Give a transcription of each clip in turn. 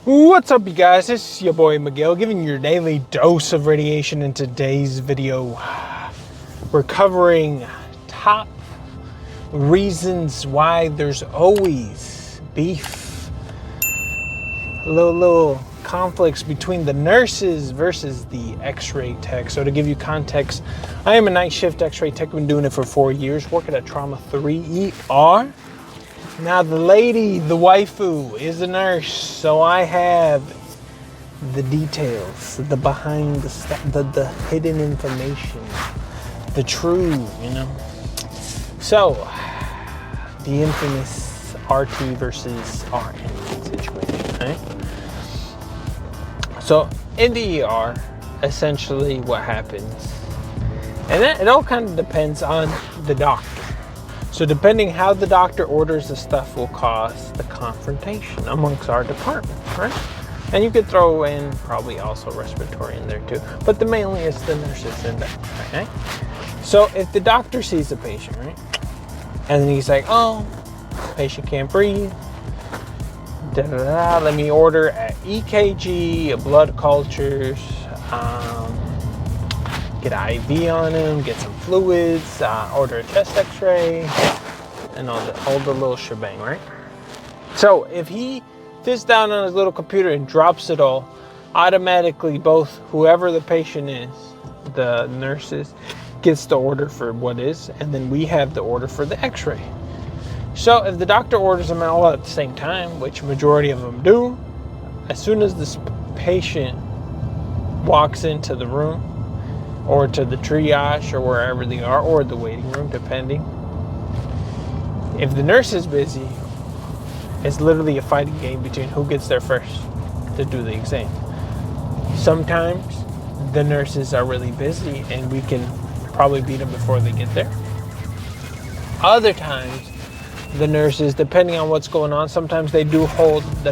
What's up, you guys? This is your boy Miguel giving you your daily dose of radiation. In today's video, we're covering top reasons why there's always beef, little conflicts between the nurses versus the X-ray tech. So to give you context, I am a night shift X-ray tech. I've been doing it for 4 years, working at Trauma 3 ER. Now the lady, the waifu, is a nurse, so I have the details, the behind the stuff, the hidden information, the true, So, the infamous RT versus RN situation, right? So, in the ER, essentially what happens, and it all kind of depends on the doctor. So depending how the doctor orders the stuff will cause the confrontation amongst our department, right? And you could throw in probably also respiratory in there too, but mainly it's the nurses in there, right? So if the doctor sees the patient, right? And then he's like, oh, patient can't breathe, let me order an EKG, a blood cultures, get an IV on him, get some fluids, order a chest X-ray, and all the little shebang, right? So if he sits down on his little computer and drops it all, automatically both whoever the patient is, the nurses, gets the order for what is, and then we have the order for the X-ray. So if the doctor orders them all at the same time, which majority of them do, as soon as this patient walks into the room, or to the triage, or wherever they are, or the waiting room, depending. If the nurse is busy, it's literally a fighting game between who gets there first to do the exam. Sometimes the nurses are really busy and we can probably beat them before they get there. Other times, the nurses, depending on what's going on, sometimes the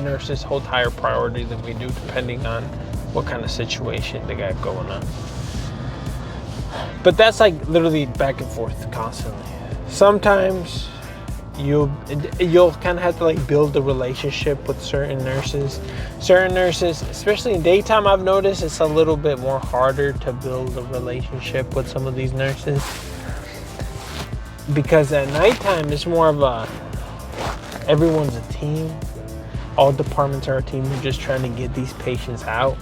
nurses hold higher priority than we do, depending on what kind of situation they got going on. But that's like literally back and forth constantly. Sometimes you'll kind of have to like build a relationship with certain nurses. Certain nurses, especially in daytime, I've noticed it's a little bit more harder to build a relationship with some of these nurses. Because at nighttime, it's more of everyone's a team. All departments are a team. We're just trying to get these patients out.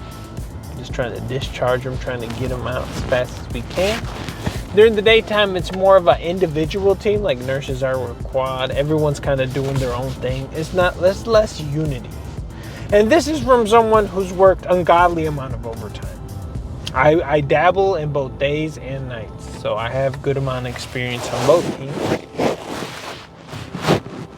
Just trying to discharge them, trying to get them out as fast as we can. During the daytime, it's more of an individual team, like nurses are with quad. Everyone's kind of doing their own thing. It's less unity. And this is from someone who's worked ungodly amount of overtime. I dabble in both days and nights, so I have good amount of experience on both teams.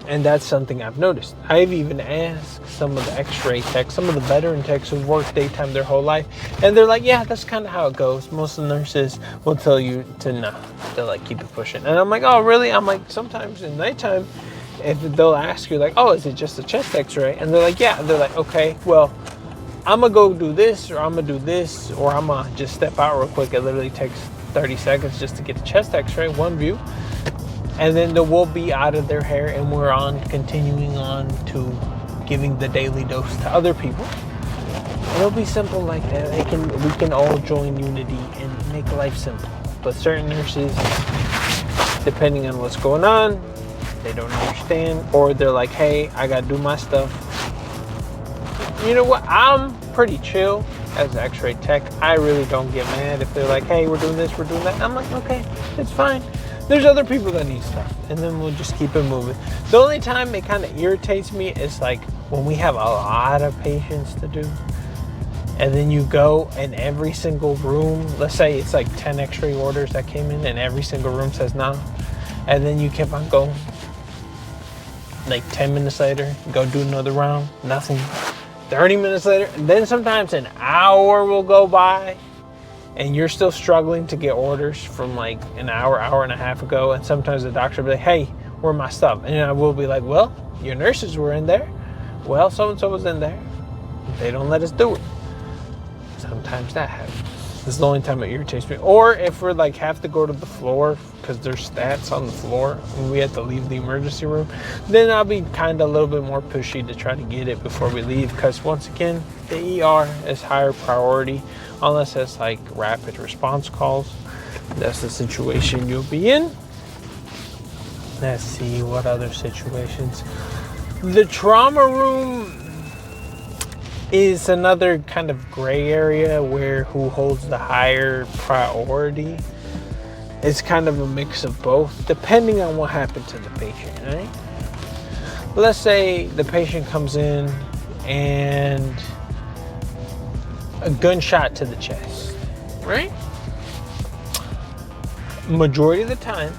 And that's something I've noticed. I've even asked some of the X-ray techs, some of the veteran techs who've worked daytime their whole life, and they're like, yeah, that's kind of how it goes. Most of the nurses will tell you to no. They'll like keep it pushing. And I'm like, oh, really? I'm like, sometimes in nighttime, if they'll ask you like, oh, is it just a chest X-ray? And they're like, yeah. They're like, okay, well, I'm gonna go do this, or I'm gonna do this, or I'm gonna just step out real quick. It literally takes 30 seconds just to get a chest X-ray, one view. And then we'll be out of their hair and we're continuing on to giving the daily dose to other people. It'll be simple like that. We can all join unity and make life simple. But certain nurses, depending on what's going on, they don't understand, or they're like, hey, I gotta do my stuff. You know what? I'm pretty chill as an X-ray tech. I really don't get mad if they're like, hey, we're doing this, we're doing that. I'm like, okay, it's fine. There's other people that need stuff, and then we'll just keep it moving. The only time it kind of irritates me is like when we have a lot of patients to do, and then you go and every single room, let's say it's like 10 X-ray orders that came in and every single room says no, and then you keep on going. Like 10 minutes later, go do another round, nothing. 30 minutes later, and then sometimes an hour will go by, and you're still struggling to get orders from like an hour and a half ago. And sometimes the doctor will be like, hey, where's my stuff? And I will be like, well, your nurses were in there. Well, so-and-so was in there. They don't let us do it. Sometimes that happens. It's the only time it irritates me. Or if we're like have to go to the floor because there's stats on the floor and we have to leave the emergency room, then I'll be kind of a little bit more pushy to try to get it before we leave, because once again, the ER is higher priority unless it's like rapid response calls. That's the situation you'll be in. Let's see what other situations. The trauma room is another kind of gray area where who holds the higher priority. It's kind of a mix of both, depending on what happened to the patient, right? Let's say the patient comes in and a gunshot to the chest, right? Majority of the time,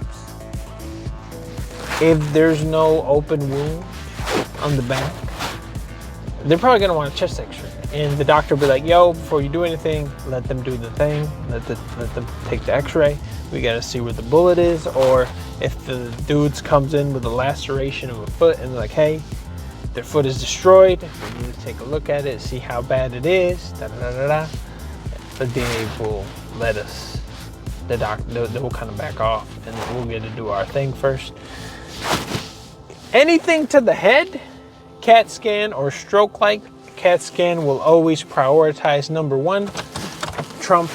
if there's no open wound on the back, they're probably gonna want a chest x-ray. And the doctor will be like, yo, before you do anything, let them do the thing. Let them take the x-ray. We gotta see where the bullet is. Or if the dudes comes in with a laceration of a foot and they're like, hey, their foot is destroyed, we need to take a look at it, see how bad it is, da-da-da-da-da. But then they will let us, the doctor, they will kind of back off and then we'll get to do our thing first. Anything to the head, CAT scan or stroke-like, CAT scan will always prioritize number one, trump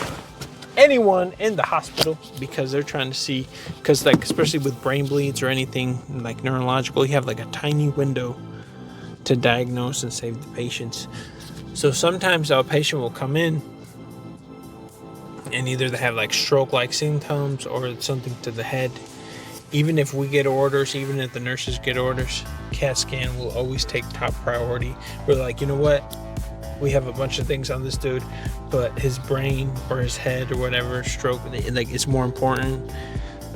anyone in the hospital, because they're trying to see, because like especially with brain bleeds or anything like neurological, you have like a tiny window to diagnose and save the patients. So sometimes our patient will come in and either they have like stroke-like symptoms or something to the head. Even if we get orders, even if the nurses get orders, CAT scan will always take top priority. We're like, you know what? We have a bunch of things on this dude, but his brain or his head or whatever, stroke, like it's more important.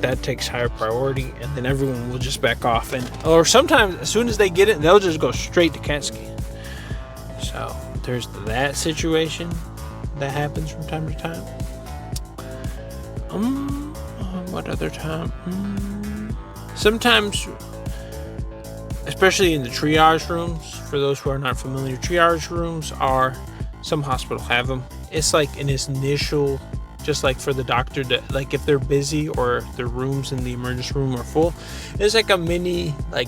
That takes higher priority, and then everyone will just back off. Or sometimes as soon as they get it, they'll just go straight to CAT scan. So there's that situation that happens from time to time. What other time? Sometimes, especially in the triage rooms, for those who are not familiar, triage rooms are, some hospitals have them. It's like an initial, just like for the doctor to, like if they're busy or if their rooms in the emergency room are full, it's like a mini, like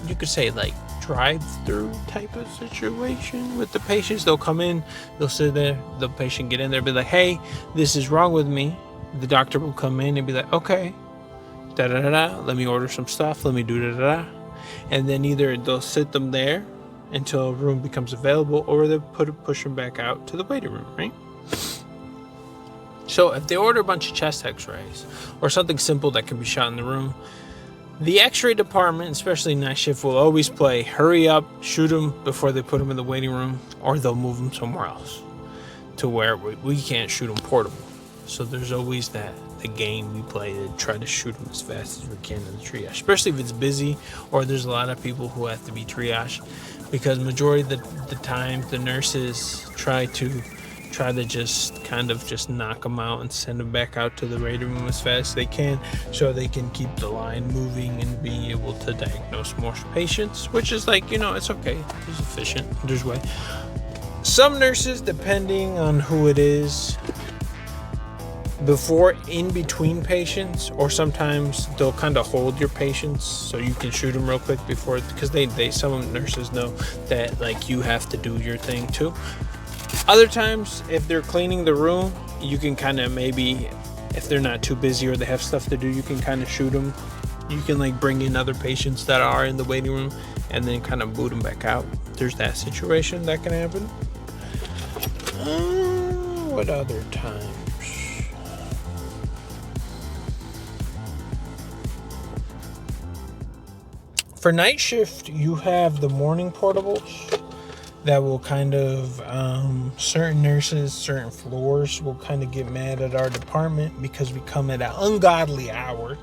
you could say like drive-through type of situation with the patients. They'll come in, they'll sit there, the patient get in there, be like, hey, this is wrong with me. The doctor will come in and be like, okay, da-da-da-da, let me order some stuff, let me do da-da-da. And then either they'll sit them there until a room becomes available, or they'll push them back out to the waiting room, right? So if they order a bunch of chest x-rays or something simple that can be shot in the room, the x-ray department, especially night shift, will always play hurry up, shoot them before they put them in the waiting room, or they'll move them somewhere else to where we can't shoot them portable. So there's always the game we play to try to shoot them as fast as we can in the triage, especially if it's busy or there's a lot of people who have to be triaged, because majority of the time the nurses try to just kind of just knock them out and send them back out to the waiting room as fast as they can, so they can keep the line moving and be able to diagnose more patients, which is like, it's okay, it's efficient, there's way. Some nurses, depending on who it is, before in between patients, or sometimes they'll kind of hold your patients so you can shoot them real quick before, because some nurses know that like you have to do your thing too. Other times, if they're cleaning the room, you can kind of maybe, if they're not too busy or they have stuff to do, you can kind of shoot them. You can like bring in other patients that are in the waiting room and then kind of boot them back out. There's that situation that can happen. What other times? For night shift, you have the morning portables that will kind of, certain nurses, certain floors will kind of get mad at our department because we come at an ungodly hour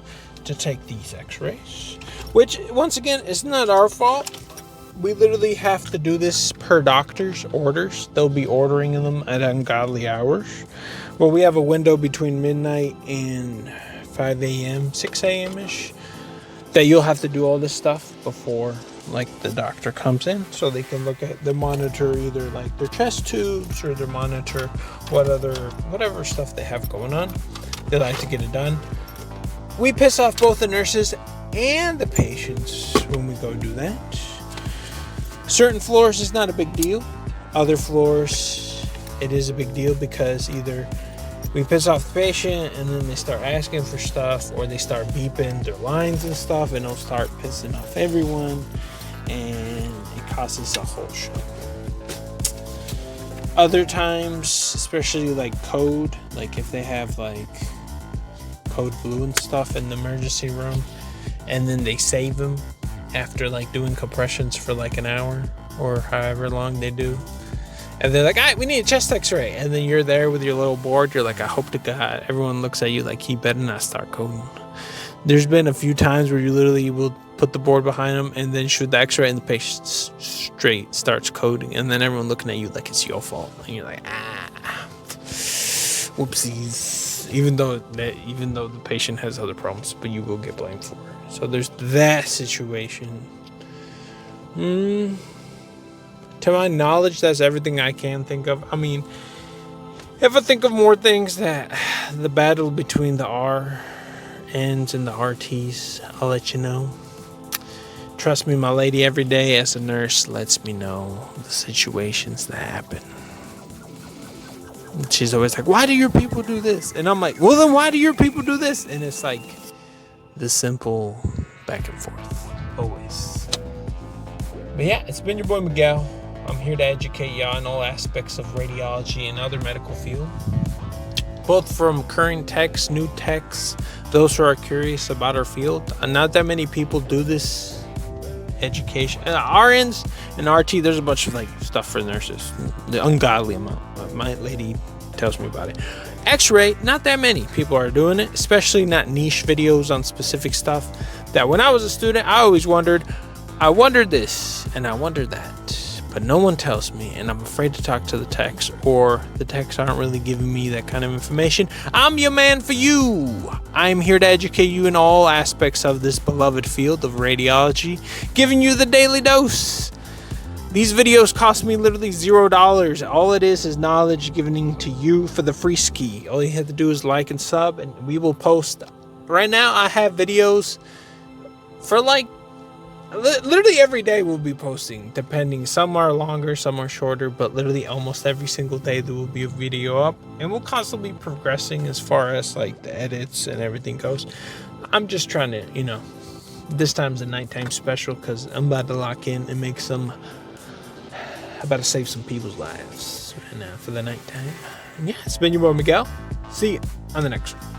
to take these x-rays, which once again, it's not our fault. We literally have to do this per doctor's orders. They'll be ordering them at ungodly hours. Well, we have a window between midnight and 5 a.m., 6 a.m. ish, that you'll have to do all this stuff before like the doctor comes in so they can look at the monitor, either like their chest tubes or their monitor, whatever stuff they have going on. They like to get it done. We piss off both the nurses and the patients when we go do that. Certain floors is not a big deal. Other floors, it is a big deal, because either we piss off the patient and then they start asking for stuff, or they start beeping their lines and stuff, and they'll start pissing off everyone, and it causes a whole show. Other times, especially like code, like if they have like code blue and stuff in the emergency room, and then they save them after like doing compressions for like an hour or however long they do, and they're like, all right, we need a chest x-ray, and then you're there with your little board, you're like, I hope to God everyone looks at you like he better not start coding. There's been a few times where you literally will put the board behind them and then shoot the x-ray, and the patient straight starts coding, and then everyone looking at you like it's your fault, and you're like, whoopsies. Even though the patient has other problems, but you will get blamed for it. So there's that situation. To my knowledge, that's everything I can think of. I mean, if I think of more things, that the battle between the RNs and the RTs, I'll let you know. Trust me, my lady every day as a nurse lets me know the situations that happen. She's always like, why do your people do this? And I'm like, well, then why do your people do this? And it's like the simple back and forth, always. But yeah, it's been your boy Miguel. I'm here to educate y'all in all aspects of radiology and other medical field, both from current techs, new techs, those who are curious about our field. Not that many people do this education. RNs and RT, there's a bunch of like stuff for nurses, the ungodly amount. My lady tells me about it. X-ray, not that many people are doing it, especially not niche videos on specific stuff that when I was a student, I always wondered. I wondered this and I wondered that, but no one tells me, and I'm afraid to talk to the techs, or the techs aren't really giving me that kind of information. I'm your man for you. I'm here to educate you in all aspects of this beloved field of radiology, giving you the daily dose. These videos cost me literally $0. All it is knowledge given to you for the free ski. All you have to do is like and sub, and we will post. Right now, I have videos for like literally every day we'll be posting, depending. Some are longer, some are shorter, but literally almost every single day there will be a video up, and we'll constantly be progressing as far as like the edits and everything goes. I'm just trying to, this time's a nighttime special because I'm about to lock in and make some. About to save some people's lives right now for the nighttime. Yeah, it's been your boy Miguel. See you on the next one.